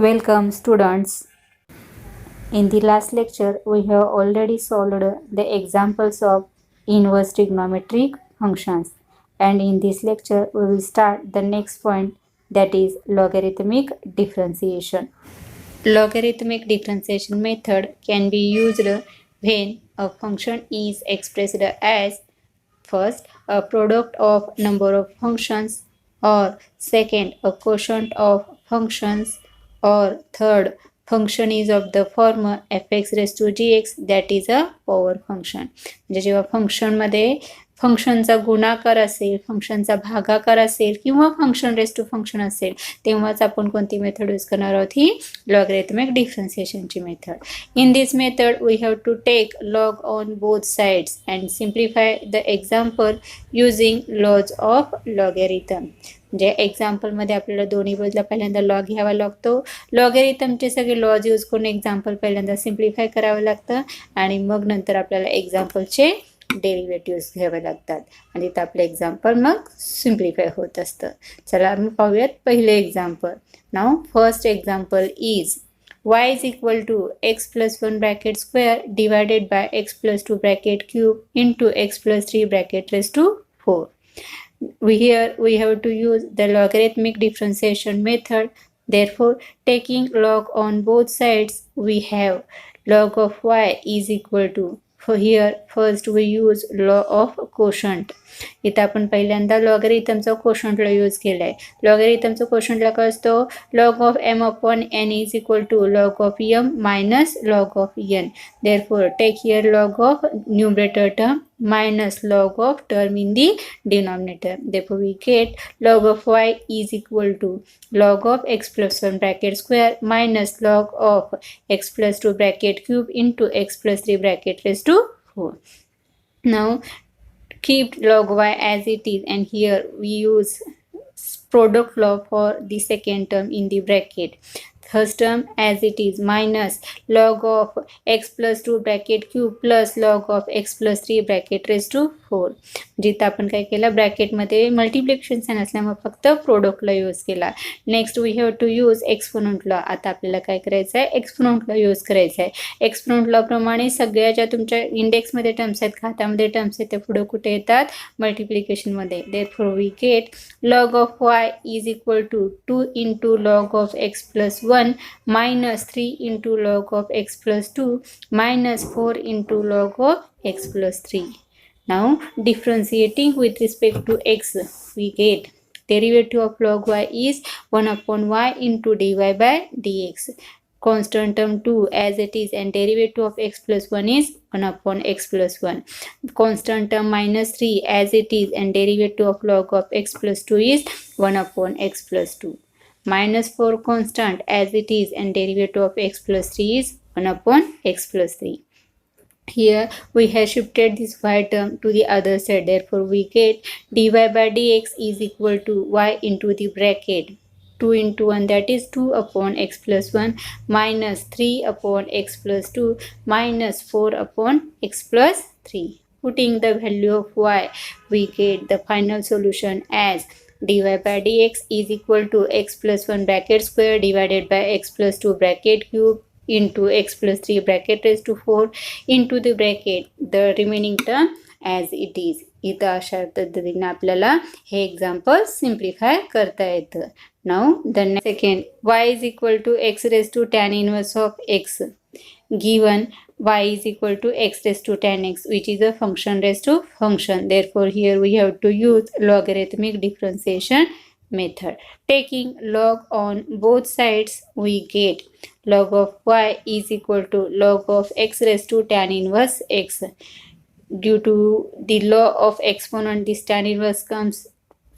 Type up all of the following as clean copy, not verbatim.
Welcome students. In the last lecture, we have already solved the examples of inverse trigonometric functions. And in this lecture, we will start the next point, that is logarithmic differentiation. Logarithmic differentiation method can be used when a function is expressed as first a product of number of functions, or second a quotient of functions, or third function is of the form fx raised to gx, that is a power function. म्हणजे जेव्हा फंक्शनमध्ये फंक्शनचा गुणाकार असेल, फंक्शनचा भागाकार असेल किंवा फंक्शन रेस टू फंक्शन असेल, तेव्हाच आपण कोणती मेथड यूज करणार आहोत, ही लॉगरिथमिक डिफरन्शिएशनची method. In this method we have to take log on both sides and simplify the example using laws of logarithm. म्हणजे एक्झाम्पलमध्ये आपल्याला दोन्ही बाजूला पहिल्यांदा लॉग घ्यावा लागतो, लॉगॅरिथमचे सगळे लॉज यूज करून एक्झाम्पल पहिल्यांदा सिम्प्लिफाय करावं लागतं आणि मग नंतर आपल्याला एक्झाम्पलचे डेरिव्हेटिव्स घ्यावे लागतात आणि तिथं आपलं एक्झाम्पल मग सिम्प्लिफाय होत असतं. चला आम्ही पाहूयात पहिले example. Now first example is y is equal to x plus 1 bracket square divided by x plus 2 bracket cube into x plus 3 bracket raised to 4. Here we have to use the logarithmic differentiation method. Therefore, taking log on both sides, we have log of y is equal to, for here first we use law of quotient. इथं आपण पहिल्यांदा लॉगरिथमचा कोशंटला use केला आहे. लॉगरिथमचा कोशंटला काय असतो, log of M upon N is equal to log of M minus log of N. Therefore take here log of numerator term minus log of term in the denominator. Therefore, we get log of y is equal to log of x plus 1 bracket square minus log of x plus 2 bracket cube into x plus 3 bracket raised to 4. Now, keep log y as it is, and here we use product law for the second term in the bracket. First term as it is minus log of x plus 2 bracket cube plus log of x plus 3 bracket raised to 4. जिथं आपण काय केलं, ब्रॅकेटमध्ये multiplication sign असल्यामुळे फक्त प्रोडक्टला use केला. Next we have to use exponent law. आता आपल्याला काय करायचं आहे, एक्सपोनंट लॉ यूज करायचा आहे. एक्सपोनंट लॉ प्रमाणे सगळ्या ज्या तुमच्या इंडेक्समध्ये टर्म्स आहेत, खात्यामध्ये टर्म्स आहेत, ते पुढे कुठे येतात, मल्टिप्लिकेशनमध्ये. Therefore we get log of y is equal to 2 into log of x plus 1 minus 3 into log of x plus 2 minus 4 into log of x plus 3. Now differentiating with respect to x, we get derivative of log y is 1 upon y into dy by dx. Constant term 2 as it is, and derivative of x plus 1 is 1 upon x plus 1. Constant term minus 3 as it is, and derivative of log of x plus 2 is 1 upon x plus 2. Minus 4 constant as it is, and derivative of x plus 3 is 1 upon x plus 3. Here we have shifted this y term to the other side. Therefore, we get dy by dx is equal to y into the bracket 2 into 1, that is 2 upon x plus 1 minus 3 upon x plus 2 minus 4 upon x plus 3. Putting the value of y, we get the final solution as dy by dx is equal to x plus 1 bracket square divided by x plus 2 bracket cube into x plus 3 bracket raised to 4 into the bracket the remaining term as it is. इथं अशा पद्धतीने आपल्याला हे example simplify करता येतं. Now the second, y is equal to x raised to tan inverse of x, given y is equal to x raised to tan x, which is a function raised to function. Therefore, here we have to use logarithmic differentiation method. Taking log on both sides, we get log of y is equal to log of x raised to tan inverse x. Due to the law of exponent, this tan inverse comes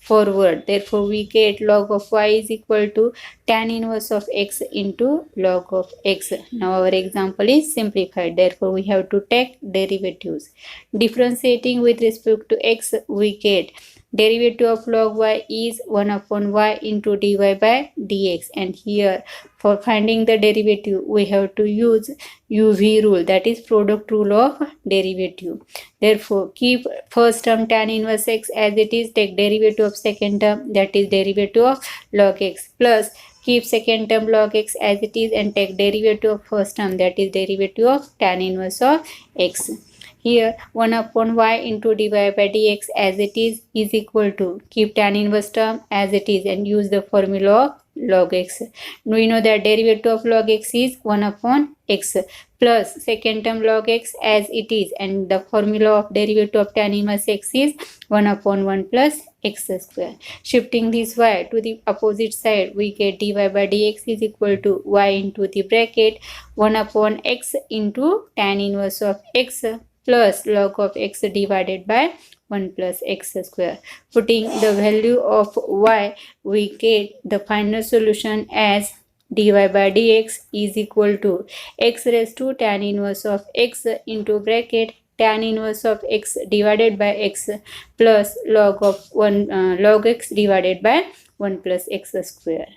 forward. Therefore, we get log of y is equal to tan inverse of x into log of x. Now our example is simplified. Therefore, we have to take derivatives. Differentiating with respect to x, we get derivative of log y is 1 upon y into dy by dx. And here, for finding the derivative, we have to use UV rule, that is product rule of derivative. Therefore, keep first term tan inverse x as it is, take derivative of second term, that is derivative of log x, plus Keep second term log x as it is and take derivative of first term, that is derivative of tan inverse of x. Here 1 upon y into dy by dx as it is equal to, keep tan inverse term as it is and use the formula of log x. We know that derivative of log x is 1 upon x plus second term log x as it is, and the formula of derivative of tan inverse x is 1 upon 1 plus x square. Shifting this y to the opposite side, we get dy by dx is equal to y into the bracket 1 upon x into tan inverse of x plus log of x divided by 1 plus x square. Putting the value of y, we get the final solution as dy by dx is equal to x raised to tan inverse of x into bracket tan inverse of x divided by x plus log of 1 log x divided by 1 plus x square.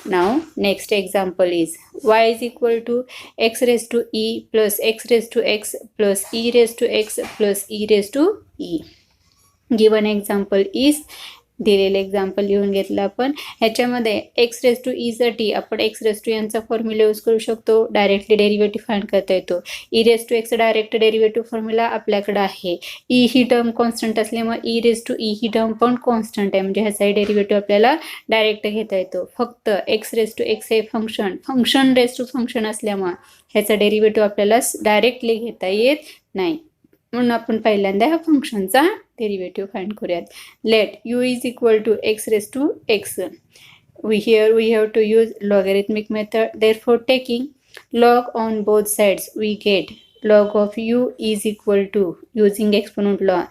Now next example is y is equal to x raised to e plus x raised to x plus e raised to x plus e raised to e. Given example is, दिलेले example लिहून घेतलं आपण. ह्याच्यामध्ये x raise to e साठी आपण x raise to यांचा formula use करू शकतो, डायरेक्टली डेरिव्हेटिव्ह फाइंड करता येतो. E raise to x direct derivative formula आपल्याकडे आहे. ई ही टर्म कॉन्स्टंट असल्यामुळे ई रेस टू ई ही टर्म पण कॉन्स्टंट आहे, म्हणजे ह्याचाही डेरिव्हेटिव्ह आपल्याला डायरेक्ट घेता येतो. फक्त एक्स रेस टू एक्स हे फंक्शन रेस टू फंक्शन असल्यामुळे ह्याचा डेरिव्हेटिव्ह आपल्याला डायरेक्टली घेता येत नाही, म्हणून आपण पहिल्यांदा ह्या फंक्शनचा डेरिव्हेटिव्ह फाइंड करूयात. Let u is equal to x raised to x. We have to use logarithmic method. Therefore, taking log on both sides, we get log of u is equal to, using exponent law,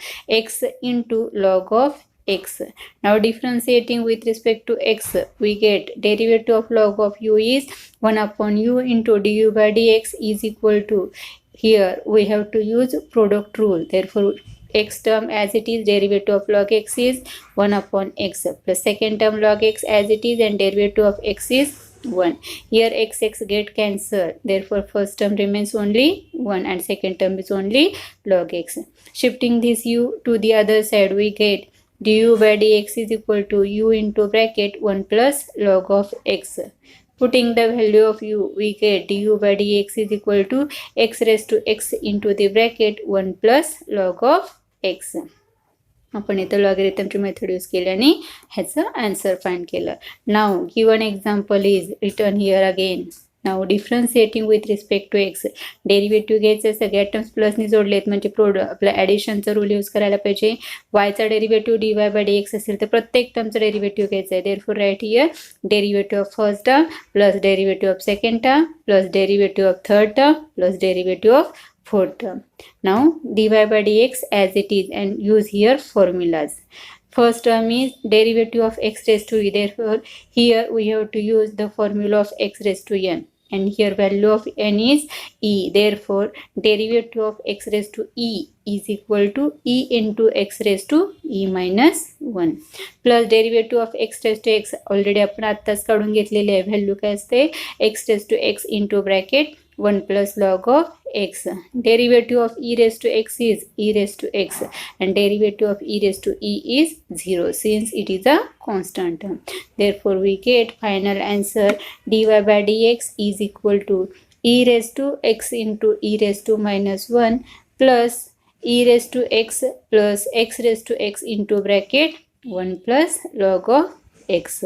x into log of x. Now differentiating with respect to x, we get derivative of log of u is 1 upon u into du by dx is equal to, here we have to use product rule. Therefore, x term as it is, derivative of log x is 1 upon x plus second term log x as it is and derivative of x is 1. Here x get cancelled. Therefore, first term remains only 1 and second term is only log x. Shifting this u to the other side, we get du by dx is equal to u into bracket 1 plus log of x. Putting the value of u, we get du by dx is equal to x raised to x into the bracket 1 plus log of x. आपण इथं लॉगरिथमची method use केल्याने ह्याचं answer find केलं. Now given example is written here again. Now differentiating with respect to x, derivative घ्यायचं, सगळ्या terms प्लसने जोडलेत म्हणजे आपल्या ॲडिशनचा rule use करायला पाहिजे. वायचा derivative d y by D x असेल तर प्रत्येक टर्मचा डेरिव्हेटिव्ह घ्यायचा आहे. Therefore write here derivative of first term plus derivative of second term plus derivative of third term plus derivative of fourth term. Now dy by dx as it is and use here formulas. First term is derivative of x raised to e. Therefore, here we have to use the formula of x raised to n. And here value of n is e. Therefore, derivative of x raised to e is equal to e into x raised to e minus 1 plus derivative of x raised to x. Already आपण आत्ताच काढून घेतलेले आहे. Value काय असते, x raised to x into bracket 1 plus log of x. Derivative of e raised to x is e raised to x and derivative of e raised to e is 0 since it is a constant term. Therefore, we get final answer dy by dx is equal to e raised to x into e raised to minus 1 plus e raised to x plus x raised to x into bracket 1 plus log of x.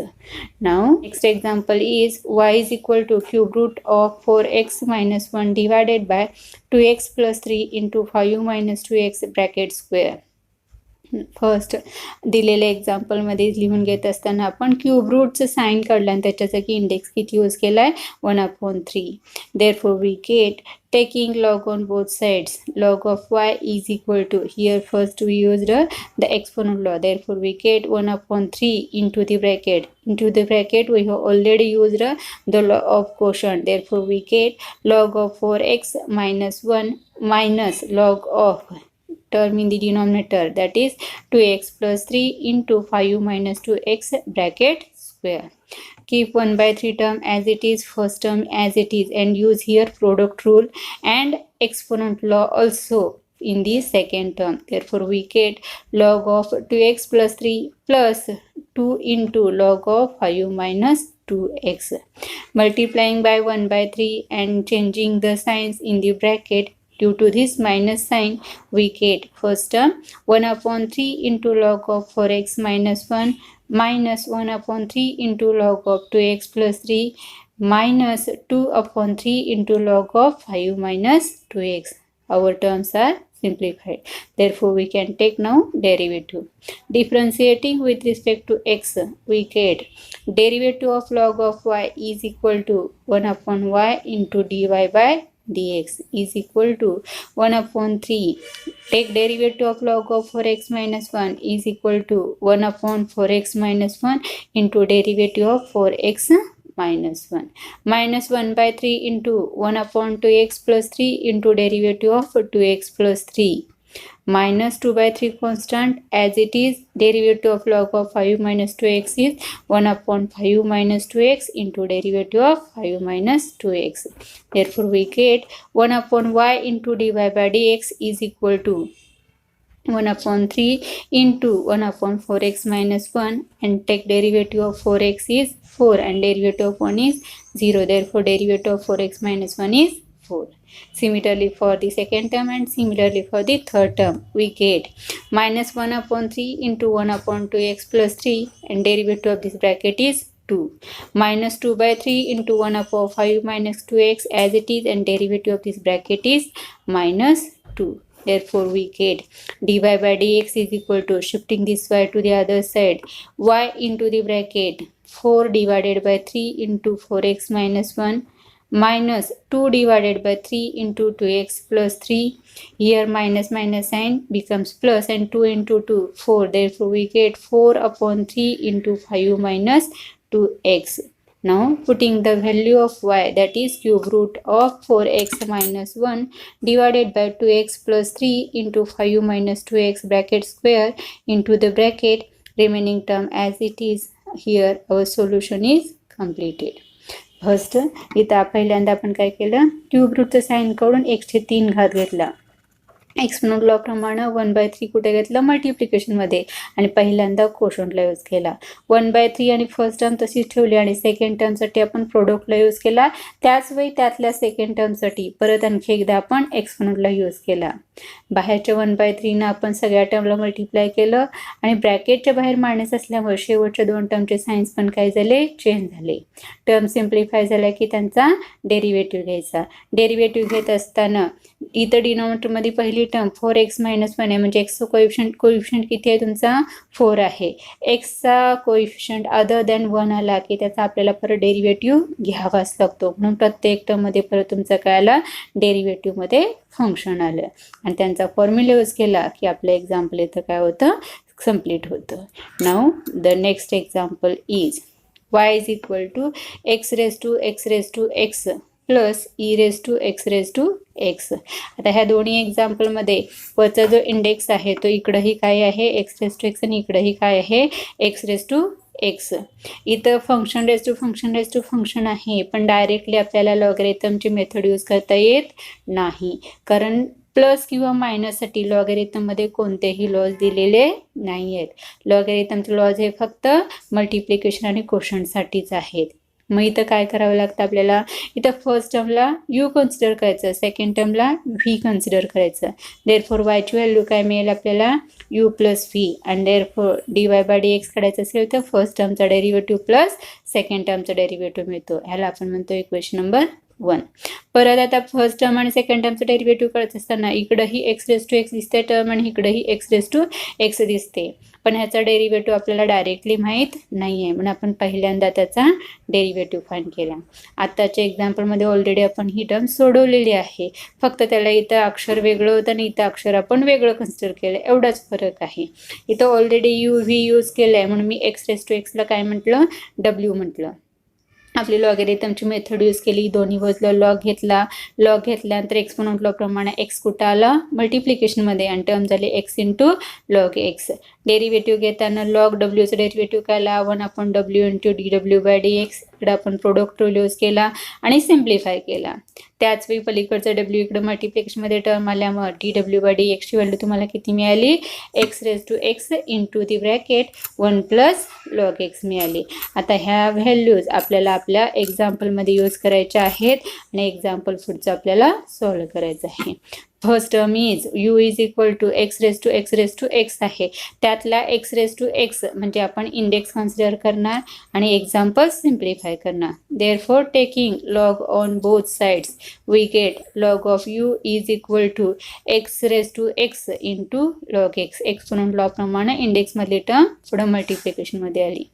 Now next example is y is equal to cube root of 4x minus 1 divided by 2x plus 3 into 5 minus 2x bracket square. First दिलेल्या एक्झाम्पलमध्ये लिहून घेत असताना आपण cube रूटचं sign काढलं आणि त्याच्या जागी index किती यूज केला आहे 1/3. Therefore we get taking log on both sides, log of y is equal to, here first we used the exponent law, therefore we get 1/3 into the bracket we have already used the law of quotient, therefore we get log of 4x minus 1 minus log of term in the denominator, that is 2x plus 3 into 5 minus 2x bracket square. Keep 1/3 term as it is, first term as it is, and use here product rule and exponent law also in the second term. Therefore, we get log of 2x plus 3 plus 2 into log of 5 minus 2x. Multiplying by 1 by 3 and changing the signs in the bracket, due to this minus sign, we get first term 1 upon 3 into log of 4x minus 1 minus 1 upon 3 into log of 2x plus 3 minus 2 upon 3 into log of 5 minus 2x. Our terms are simplified. Therefore, we can take now derivative. Differentiating with respect to x, we get derivative of log of y is equal to 1 upon y into dy by dx is equal to 1 upon 3. Take derivative of log of 4x minus 1 is equal to 1 upon 4x minus 1 into derivative of 4x minus 1. Minus 1 by 3 into 1 upon 2x plus 3 into derivative of 2x plus 3. Minus 2 by 3 constant as it is. Derivative of log of 5 minus 2x is 1 upon 5 minus 2x into derivative of 5 minus 2x. Therefore, we get 1 upon y into dy by dx is equal to 1 upon 3 into 1 upon 4x minus 1, and take derivative of 4x is 4 and derivative of 1 is 0. Therefore, derivative of 4x minus 1 is 4. Similarly for the second term and similarly for the third term, we get minus 1 upon 3 into 1 upon 2x plus 3 and derivative of this bracket is 2. Minus 2 by 3 into 1 upon 5 minus 2x as it is, and derivative of this bracket is minus 2. Therefore, we get dy by dx is equal to, shifting this y to the other side, y into the bracket 4 divided by 3 into 4x minus 1 minus 2 divided by 3 into 2x plus 3. Here minus minus sign becomes plus, and 2 into 2, 4. Therefore, we get 4 upon 3 into 5 minus 2x. Now, putting the value of y, that is cube root of 4x minus 1 divided by 2x plus 3 into 5 minus 2x bracket square into the bracket, remaining term as it is. Here our solution is completed. First इथं पहिल्यांदा आपण काय केलं, cube रूटचं sign काढून 1/3 घेतला. Exponent law प्रमाणे 1/3 कुठे घेतलं, मल्टिप्लिकेशनमध्ये, आणि पहिल्यांदा कोशंटला यूज केला. 1/3 आणि फर्स्ट टर्म तशीच ठेवली आणि सेकंड टर्मसाठी आपण प्रोडक्टला यूज केला. त्याच वेळी त्यातल्या सेकंड टर्मसाठी परत आणखी एकदा आपण एक्सपोनेंटला यूज केला. बाहेरच्या 1/3 आपण सगळ्या टर्मला मल्टिप्लाय केलं आणि ब्रॅकेटच्या बाहेर मायनस असल्यामुळे शेवटच्या 2 टर्मचे साइन्स पण काय झाले, चेंज झाले. टर्म सिम्प्लिफाय झाल्या की त्यांचा डेरिव्हेटिव्ह घ्यायचा. डेरिव्हेटिव्ह घेत असताना इथं डिनॉमिनेटरमध्ये पहिली टर्म 4x minus 1 आहे, म्हणजे एक्सचा कोइफिशियंट किती आहे तुमचा, 4 आहे. एक्सचा कोइफिशियंट अदर दॅन 1 आला की त्याचा आपल्याला परत डेरिव्हेटिव्ह घ्यावाच लागतो. म्हणून प्रत्येक टर्ममध्ये परत तुमचं काय आलं, डेरिव्हेटिव्हमध्ये फंक्शन आलं आणि त्यांचा फॉर्म्युला यूज केला की आपलं एक्झाम्पल इथं काय होतं, कम्प्लीट होतं. Now the next example is y is equal to x raised to x plus E raise to X. आता ह्या दोन्ही एक्झाम्पलमध्ये वरचा जो इंडेक्स आहे तो इकडंही काय आहे, एक्स रेज टू एक्स, आणि इकडंही काय आहे, एक्स रेज टू एक्स. इथं फंक्शन रेज टू फंक्शन आहे, पण डायरेक्टली आपल्याला लॉगरिथमची मेथड यूज करता येत नाही, कारण प्लस किंवा मायनससाठी लॉगरिथममध्ये कोणतेही लॉज दिलेले नाही आहेत. लॉगरिथमचे लॉज हे फक्त मल्टिप्लिकेशन आणि कोशंटसाठीच आहेत. मग इथं काय करावं लागतं आपल्याला, इथं फर्स्ट टर्मला यू कन्सिडर करायचं, सेकंड टर्मला व्ही कन्सिडर करायचं. देअरफॉर वायची व्हॅल्यू काय मिळेल आपल्याला, यू प्लस व्ही, आणि therefore d y by D x काढायचं असेल तर फर्स्ट टर्मचा डेरिव्हेटिव्ह प्लस सेकंड टर्मचा डेरिव्हेटिव्ह मिळतो. ह्याला आपण म्हणतो इक्वेशन नंबर 1. परत आता फर्स्ट टर्म आणि सेकंड टर्मचं डेरिव्हेटिव्ह करत असताना इकडंही एक्स रेज टू एक्स दिसते टर्म आणि इकडंही एक्स रेज टू एक्स दिसते, पण ह्याचा डेरिव्हेटिव्ह आपल्याला डायरेक्टली माहीत नाही आहे, म्हणून आपण पहिल्यांदा त्याचा डेरिव्हेटिव्ह फाइंड केला. आत्ताच्या एक्झाम्पलमध्ये ऑलरेडी आपण ही टर्म सोडवलेली आहे, फक्त त्याला इथं अक्षर वेगळं होतं आणि इथं अक्षर आपण वेगळं कन्सिडर केलं, एवढाच फरक आहे. इथं ऑलरेडी यू व्ही यूज केलं आहे म्हणून मी एक्स रेज टू एक्सला काय म्हटलं, डब्ल्यू म्हटलं. आपली लॉगरिथमची मेथड यूज केली, दोन्ही बाजूला लॉग घेतल्यानंतर एक्सपोनेंट लॉ प्रमाणे एक्स कुठं आला, मल्टिप्लिकेशनमध्ये, आणि टर्म झाले X into log X. Derivative घेताना लॉग डब्ल्यूचं डेरिव्हेटिव्ह काय आला, 1 upon W into D W by D X इकडे आपण प्रोडक्ट रूल यूज केला आणि सिम्प्लिफाय केला. त्याच वेळी पलीकडचं डब्ल्यू इकडे मल्टिप्लिकेशनमध्ये टर्म आल्यामुळे dw/dx ची व्हॅल्यू तुम्हाला किती मिळाली, x⁻x इंटू दी ब्रॅकेट 1 प्लस log x मिळाली. आता ह्या व्हॅल्यूज आपल्याला आपल्या एक्झाम्पलमध्ये यूज करायच्या आहेत आणि एक्झाम्पल पुढचं आपल्याला सॉल्व्ह करायचं आहे. First term is u is equal to x⁻x आहे. त्यातला x⁻x म्हणजे आपण इंडेक्स कन्सिडर करणार आणि एक्झाम्पल सिम्प्लिफाय करणार. Therefore taking log on both sides we get log of u is equal to x⁻x into log x. Exponent law प्रमाणे इंडेक्समधली term पुढे मल्टिप्लिकेशनमध्ये आली.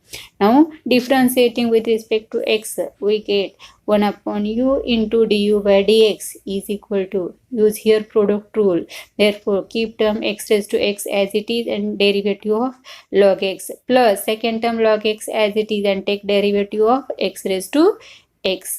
Now differentiating with respect to x we get 1/u into du/dx is equal to, use here product rule, therefore keep term x⁻x as it is and derivative of log x plus second term log x as it is and take derivative of x⁻x.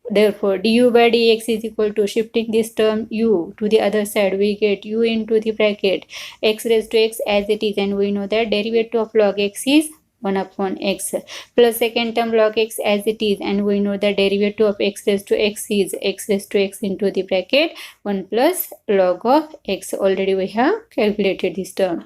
Therefore du/dx is equal to, shifting this term u to the other side we get u into the bracket x⁻x as it is, and we know that derivative of log x is 1/x plus second term log x as it is, and we know the derivative of x⁻x is x⁻x into the bracket 1 plus log of x. Already we have calculated this term.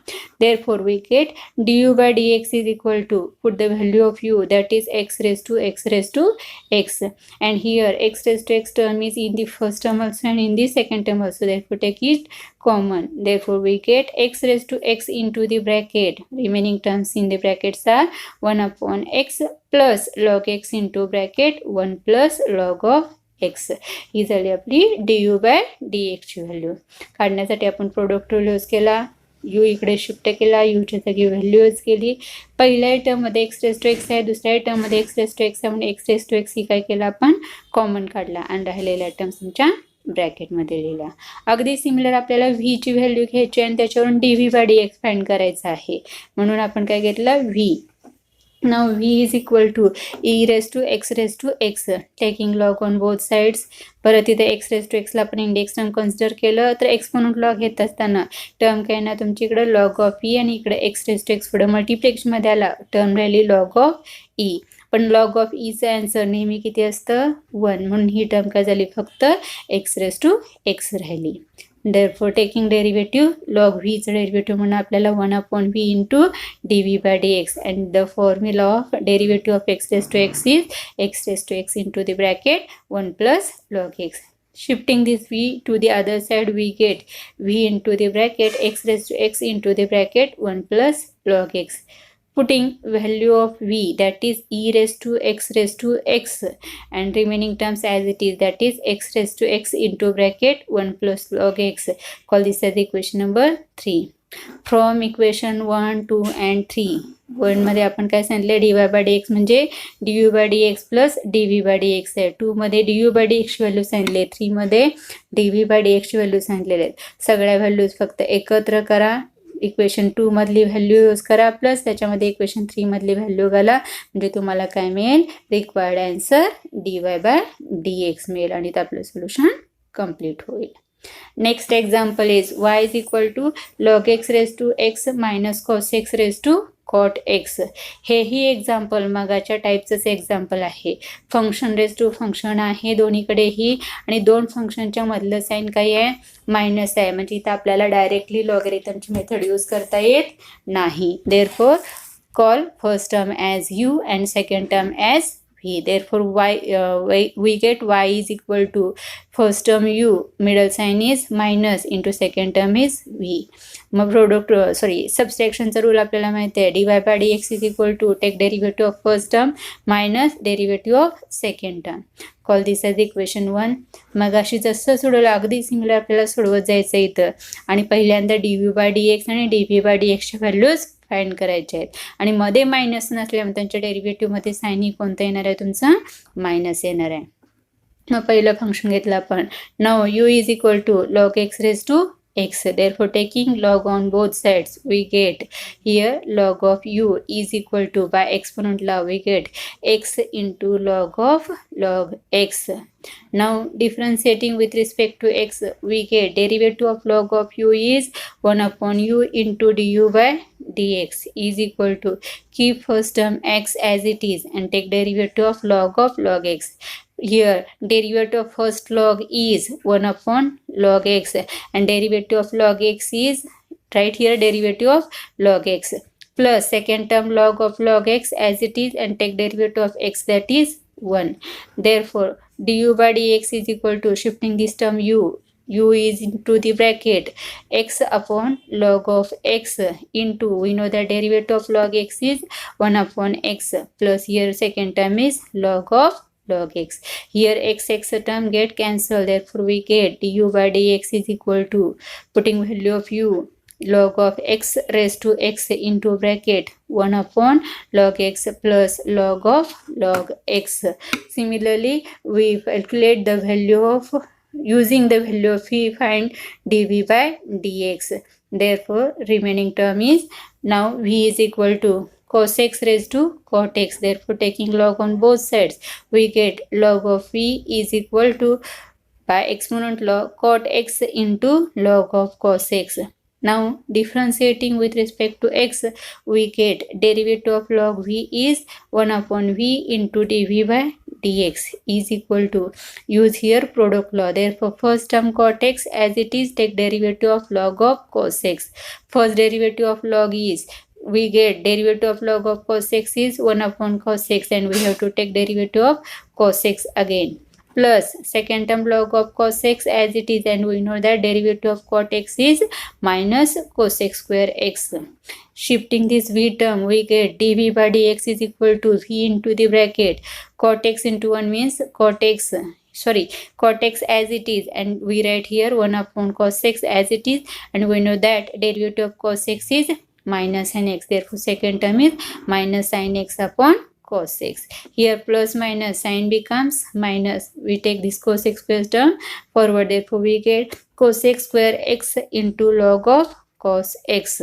Therefore we get du/dx is equal to, put the value of u, that is x⁻x, and here x⁻x term is in the first term also and in the second term also, therefore take it common. Therefore we get x⁻x into the bracket, remaining terms in the brackets are 1/x plus log x into bracket 1 plus log of x. ही झाली आपली du/dx ची value. काढण्यासाठी आपण product rule use केला, u इकडे shift केला, यूच्या जागी value use केली. पहिल्या टर्ममध्ये x⁻x आहे, दुसऱ्या टर्ममध्ये x⁻x आहे, म्हणून x⁻x ही काय केला आपण कॉमन काढला आणि राहिलेल्या टर्म्स तुमच्या ब्रॅकेटमध्ये लिहिला. अगदी सिमिलर आपल्याला v ची व्हॅल्यू घ्यायची आणि त्याच्यावरून dv/dx फाइंड करायचं आहे, म्हणून आपण काय घेतलं v. Now v is equal to e⁻x⁻x taking log on both sides. परत इथे x⁻x ला आपण इंडेक्स टर्म कन्सिडर केलं तर एक्सपोनेंट लॉग घेत असताना टर्म काय ना तुमची इकडे log ऑफ e आणि इकडे x⁻x पुढे मल्टिप्लिकेशनमध्ये आला, टर्म राहिली log ऑफ e. पण log ऑफ ईचं आन्सर नेहमी किती असतं 1, म्हणून ही टर्म काय झाली फक्त x⁻x राहिली. Therefore taking derivative log v चं derivative म्हणून आपल्याला 1/v into dv/dx, and the formula of derivative of x⁻x is x⁻x into the bracket 1 plus log x. Shifting this v to the other side we get v into the bracket x⁻x into the bracket 1 plus log x. Putting value of v, that is e⁻x and remaining terms as it is, that is x⁻x into bracket 1 plus log x. Call this as equation number 3. From equation 1, 2 and 3 1 मध्ये आपण काय सांगितले, dy/dx म्हणजे du/dx plus dv/dx आहे. 2 मध्ये du/dx ची value सांगितली, 3 मध्ये dv/dx ची व्हॅल्यू सांगितलेली आहे. सगळ्या व्हॅल्यूज फक्त एकत्र करा, इक्वेशन 2 मधली व्हॅल्यू यूज करा प्लस त्याच्यामध्ये इक्वेशन 3 मधली व्हॅल्यू घाला, म्हणजे तुम्हाला काय मिळेल, रिक्वायर्ड आन्सर dy/dx मिळेल आणि ते आपलं सोल्युशन कंप्लीट होईल. Next example is y is equal to log x⁻x minus cos x cot x. हेही एक्झाम्पल मगाच्या टाईपचंच एक्झाम्पल आहे. फंक्शन रेज टू फंक्शन आहे दोन्हीकडेही आणि दोन फंक्शनच्या मधलं साईन काही आहे, मायनस आहे, म्हणजे इथं आपल्याला डायरेक्टली लॉगरिथमची मेथड यूज करता येत नाही. Therefore call first term as u and second term as v. Therefore we get y is equal to first term u, middle sign is minus, into second term is v. मग सबस्ट्रॅक्शनचा rule आपल्याला माहिती आहे, dy/dx is equal to take derivative of first term minus derivative of second term. Call this as equation 1. मग अशी जसं सोडवलं अगदी similar आपल्याला सोडवत जायचं इथं आणि पहिल्यांदा dv/dx आणि dv/dx च्या व्हॅल्यूज फाइंड करायचे आहेत आणि मध्ये मायनस नसल्यामुळे त्यांच्या डेरिव्हेटिव्हमध्ये साइन ही कोणतं येणार आहे, तुमचं मायनस येणार आहे. मग पहिलं फंक्शन घेतलं आपण. Now u is equal to log x x. Therefore, taking log on both sides, we get here log of u is equal to, by exponent law, we get x into log of log x. Now, differentiating with respect to x, we get derivative of log of u is 1 upon u into du by dx is equal to, keep first term x as it is and take derivative of log x. Here derivative of first log is 1 upon log x and derivative of log x is, right here, derivative of log x plus second term log of log x as it is and take derivative of x, that is 1. Therefore, du by dx is equal to, shifting this term u is into the bracket x upon log of x into, we know that derivative of log x is 1 upon x plus here second term is log of log x. Here x term get cancelled, therefore we get du by dx is equal to, putting value of u, log of x raised to x into bracket 1 upon log x plus log of log x. Similarly, we calculate the value of, using the value of v, find dv by dx. Therefore, remaining term is, now v is equal to cos x raised to cot x. Therefore, taking log on both sides, we get log of v is equal to, by exponent law, cot x into log of cos x. Now, differentiating with respect to x, we get derivative of log v is 1 upon v into dv by dx is equal to, use here product law. Therefore, first term cot x as it is, take derivative of log of cos x. First derivative of log is, we get derivative of log of cos x is 1 upon cos x and we have to take derivative of cos x again, plus second term log of cos x as it is, and we know that derivative of cot x is minus cos x square x. Shifting this v term, we get dv by dx is equal to v into the bracket cot x into 1 means cot x as it is, and we write here 1 upon cos x as it is, and we know that derivative of cos x is minus sin x. Therefore, second term is minus sin x upon cos x. Here plus minus sign becomes minus. We take this cos x square term forward. Therefore, we get cos x square x into log of cos x.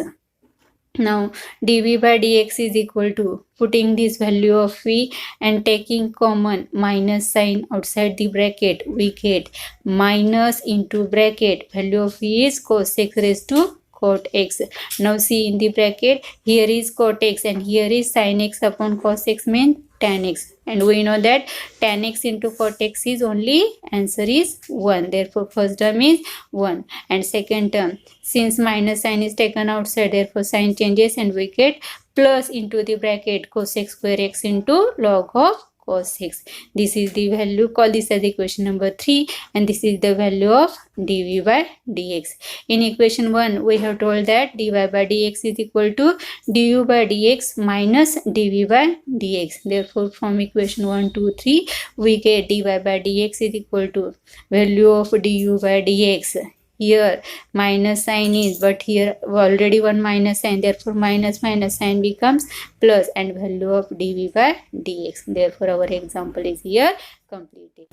Now, dv by dx is equal to, putting this value of v and taking common minus sign outside the bracket, we get minus into bracket value of v is cos x raised to cot x. Now see in the bracket, here is cot x and here is sin x upon cos x means tan x, and we know that tan x into cot x is only, answer is 1. Therefore, first term is 1 and second term, since minus sign is taken outside, therefore sign changes and we get plus into the bracket cos x square x into log of cos x. This is the value, call this as equation number 3, and this is the value of dv by dx. In equation 1, we have told that dy by dx is equal to du by dx minus dv by dx. Therefore, from equation 1, 2, 3, we get dy by dx is equal to value of du by dx. Here minus sign is, but here already one minus sign, therefore minus sign becomes plus and value of dv by dx. Therefore, our example is here completed.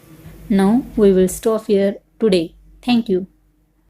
Now we will stop here today. Thank you.